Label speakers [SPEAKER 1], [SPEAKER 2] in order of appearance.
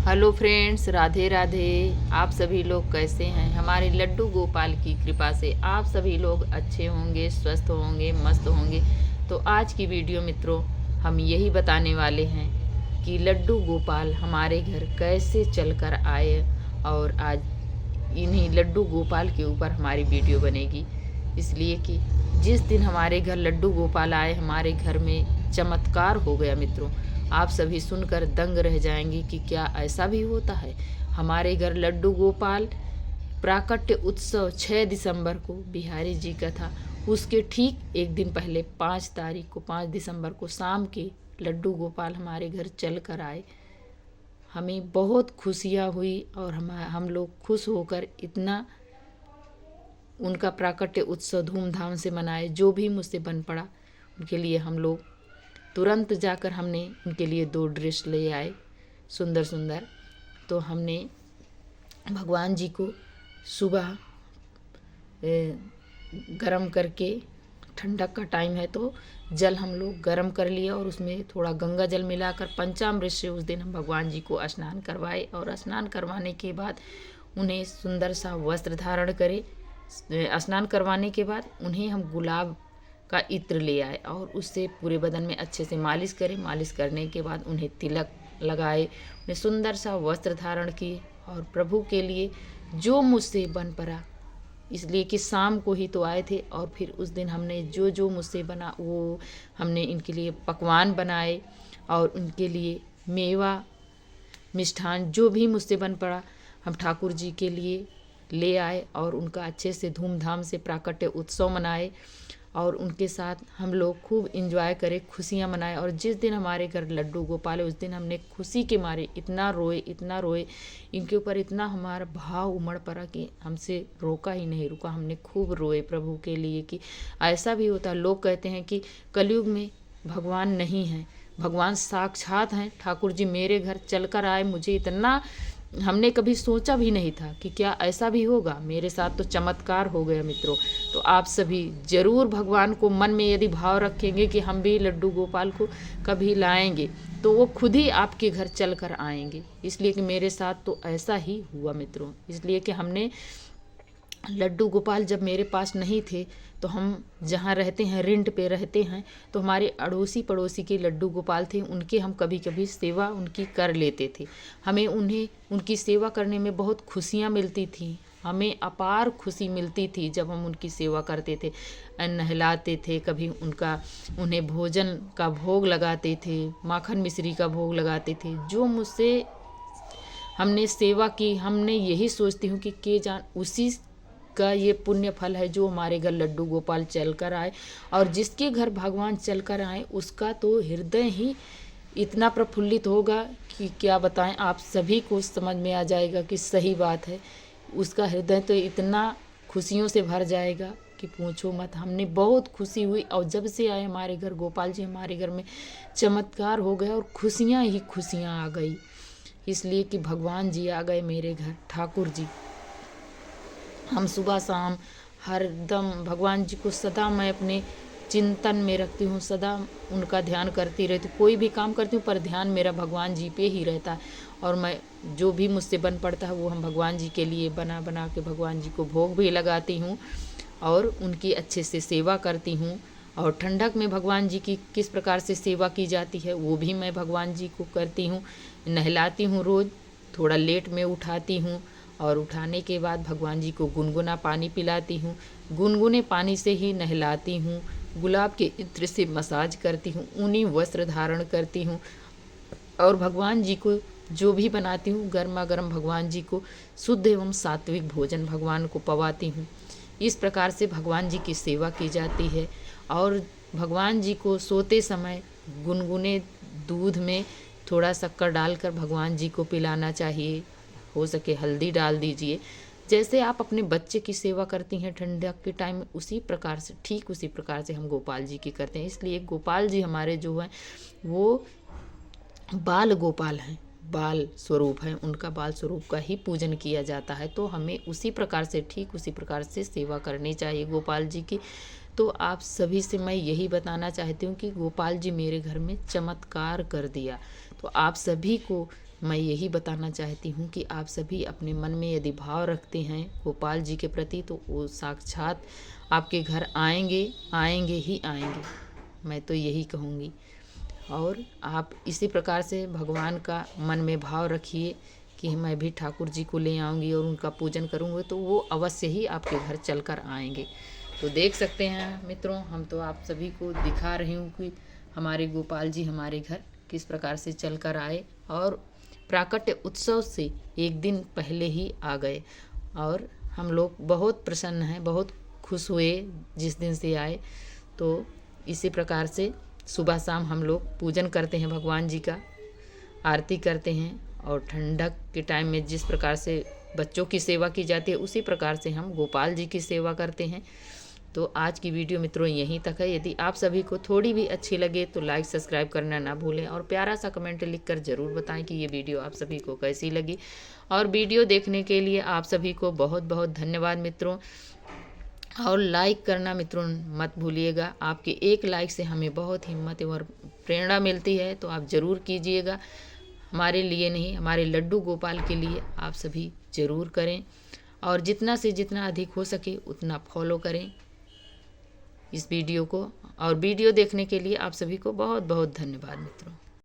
[SPEAKER 1] Hello friends, Radhe Radhe. आप सभी लोग कैसे हैं? हमारे लड्डू गोपाल की कृपा से आप सभी लोग अच्छे होंगे, स्वस्थ होंगे, मस्त होंगे। तो आज की वीडियो मित्रों, हम यही बताने वाले हैं कि लड्डू गोपाल हमारे घर कैसे चलकर आए। और आज इन्हीं लड्डू गोपाल के ऊपर हमारी वीडियो बनेगी, इसलिए कि जिस दिन हमारे घर लड्डू गोपाल आए, हमारे घर में चमत्कार हो गया मित्रों। आप सभी सुनकर दंग रह जाएंगे कि क्या ऐसा भी होता है। हमारे घर लड्डू गोपाल प्राकट्य उत्सव 6 दिसंबर को बिहारी जी का था। उसके ठीक एक दिन पहले 5 तारीख को 5 दिसंबर को शाम के लड्डू गोपाल हमारे घर चल कर आए। हमें बहुत खुशियाँ हुई और हम लोग खुश होकर इतना उनका प्राकट्य उत्सव धूमधाम से मनाए। जो भी मुझसे बन पड़ा उनके लिए हम लोग तुरंत जाकर हमने उनके लिए 2 ड्रेस ले आए, सुंदर सुंदर। तो हमने भगवान जी को सुबह गरम करके, ठंडक का टाइम है तो जल हम लोग गरम कर लिया और उसमें थोड़ा गंगा जल मिलाकर पंचामृत से उस दिन हम भगवान जी को स्नान करवाए। और स्नान करवाने के बाद उन्हें सुंदर सा वस्त्र धारण करे। स्नान करवाने के बाद उन्हें हम गुलाब का इत्र ले आए और उससे पूरे बदन में अच्छे से मालिश करें। मालिश करने के बाद उन्हें तिलक लगाए, उन्हें सुंदर सा वस्त्र धारण किए। और प्रभु के लिए जो मुझसे बन पड़ा, इसलिए कि शाम को ही तो आए थे, और फिर उस दिन हमने जो जो मुझसे बना वो हमने इनके लिए पकवान बनाए। और उनके लिए मेवा मिष्ठान जो भी मुझसे बन पड़ा हम ठाकुर जी के लिए ले आए और उनका अच्छे से धूमधाम से प्राकट्य उत्सव मनाए। और उनके साथ हम लोग खूब इंजॉय करें, खुशियाँ मनाए। और जिस दिन हमारे घर लड्डू गोपाल है उस दिन हमने खुशी के मारे इतना रोए, इनके ऊपर इतना हमारा भाव उमड़ पड़ा कि हमसे रोका ही नहीं रुका। हमने खूब रोए प्रभु के लिए कि ऐसा भी होता है। लोग कहते हैं कि कलयुग में भगवान नहीं है, भगवान साक्षात हैं। ठाकुर जी मेरे घर चल कर आए, मुझे इतना हमने कभी सोचा भी नहीं था कि क्या ऐसा भी होगा। मेरे साथ तो चमत्कार हो गया मित्रों। तो आप सभी ज़रूर भगवान को मन में यदि भाव रखेंगे कि हम भी लड्डू गोपाल को कभी लाएंगे, तो वो खुद ही आपके घर चल कर आएंगे। इसलिए कि मेरे साथ तो ऐसा ही हुआ मित्रों। इसलिए कि हमने लड्डू गोपाल जब मेरे पास नहीं थे तो हम जहाँ रहते हैं, रेंट पे रहते हैं, तो हमारे अड़ोसी पड़ोसी के लड्डू गोपाल थे, उनके हम कभी कभी सेवा उनकी कर लेते थे। हमें उनकी सेवा करने में बहुत खुशियाँ मिलती थी। हमें अपार खुशी मिलती थी जब हम उनकी सेवा करते थे, नहलाते थे, कभी उन्हें भोजन का भोग लगाते थे, माखन मिश्री का भोग लगाते थे। जो मुझसे हमने सेवा की, हमने यही सोचती हूँ कि के जान उसी का ये पुण्य फल है जो हमारे घर लड्डू गोपाल चल कर आए। और जिसके घर भगवान चल कर आए उसका तो हृदय ही इतना प्रफुल्लित होगा कि क्या बताएं। आप सभी को समझ में आ जाएगा कि सही बात है। उसका हृदय तो इतना खुशियों से भर जाएगा कि पूछो मत। हमने बहुत खुशी हुई और जब से आए हमारे घर गोपाल जी, हमारे घर में चमत्कार हो गया और खुशियाँ ही खुशियाँ आ गई। इसलिए कि भगवान जी आ गए मेरे घर, ठाकुर जी। हम सुबह शाम हर दम भगवान जी को सदा मैं अपने चिंतन में रखती हूँ, सदा उनका ध्यान करती रहती हूँ। कोई भी काम करती हूँ पर ध्यान मेरा भगवान जी पे ही रहता है। और मैं जो भी मुझसे बन पड़ता है वो हम भगवान जी के लिए बना बना के भगवान जी को भोग भी लगाती हूँ और उनकी अच्छे से सेवा करती हूँ। और ठंडक में भगवान जी की किस प्रकार से सेवा की जाती है वो भी मैं भगवान जी को करती हूँ। नहलाती हूँ रोज़, थोड़ा लेट में उठाती हूँ और उठाने के बाद भगवान जी को गुनगुना पानी पिलाती हूँ। गुनगुने पानी से ही नहलाती हूँ, गुलाब के इत्र से मसाज करती हूँ, ऊनी वस्त्र धारण करती हूँ। और भगवान जी को जो भी बनाती हूँ गर्मा गर्म भगवान जी को शुद्ध एवं सात्विक भोजन भगवान को पवाती हूँ। इस प्रकार से भगवान जी की सेवा की जाती है। और भगवान जी को सोते समय गुनगुने दूध में थोड़ा शक्कर डालकर भगवान जी को पिलाना चाहिए। हो सके हल्दी डाल दीजिए। जैसे आप अपने बच्चे की सेवा करती हैं ठंडक के टाइम में, उसी प्रकार से, ठीक उसी प्रकार से हम गोपाल जी की करते हैं। इसलिए गोपाल जी हमारे जो हैं वो बाल गोपाल हैं, बाल स्वरूप हैं। उनका बाल स्वरूप का ही पूजन किया जाता है। तो हमें उसी प्रकार से, ठीक उसी प्रकार से सेवा करनी चाहिए गोपाल जी की। तो आप सभी से मैं यही बताना चाहती हूँ कि गोपाल जी मेरे घर में चमत्कार कर दिया। तो आप सभी को मैं यही बताना चाहती हूँ कि आप सभी अपने मन में यदि भाव रखते हैं गोपाल जी के प्रति तो वो साक्षात आपके घर आएंगे, आएंगे ही आएंगे, मैं तो यही कहूँगी। और आप इसी प्रकार से भगवान का मन में भाव रखिए कि मैं भी ठाकुर जी को ले आऊँगी और उनका पूजन करूँगी, तो वो अवश्य ही आपके घर चल कर आएंगे। तो देख सकते हैं मित्रों, हम तो आप सभी को दिखा रही हूँ कि हमारे गोपाल जी हमारे घर किस प्रकार से चल कर आए और प्राकट्य उत्सव से एक दिन पहले ही आ गए। और हम लोग बहुत प्रसन्न हैं, बहुत खुश हुए जिस दिन से आए। तो इसी प्रकार से सुबह शाम हम लोग पूजन करते हैं भगवान जी का, आरती करते हैं। और ठंडक के टाइम में जिस प्रकार से बच्चों की सेवा की जाती है उसी प्रकार से हम गोपाल जी की सेवा करते हैं। तो आज की वीडियो मित्रों यहीं तक है। यदि आप सभी को थोड़ी भी अच्छी लगे तो लाइक सब्सक्राइब करना ना भूलें और प्यारा सा कमेंट लिखकर ज़रूर बताएं कि ये वीडियो आप सभी को कैसी लगी। और वीडियो देखने के लिए आप सभी को बहुत बहुत धन्यवाद मित्रों। और लाइक करना मित्रों मत भूलिएगा, आपके एक लाइक से हमें बहुत हिम्मत और प्रेरणा मिलती है, तो आप ज़रूर कीजिएगा। हमारे लिए नहीं, हमारे लड्डू गोपाल के लिए आप सभी ज़रूर करें और जितना से जितना अधिक हो सके उतना फॉलो करें इस वीडियो को। और वीडियो देखने के लिए आप सभी को बहुत बहुत धन्यवाद मित्रों।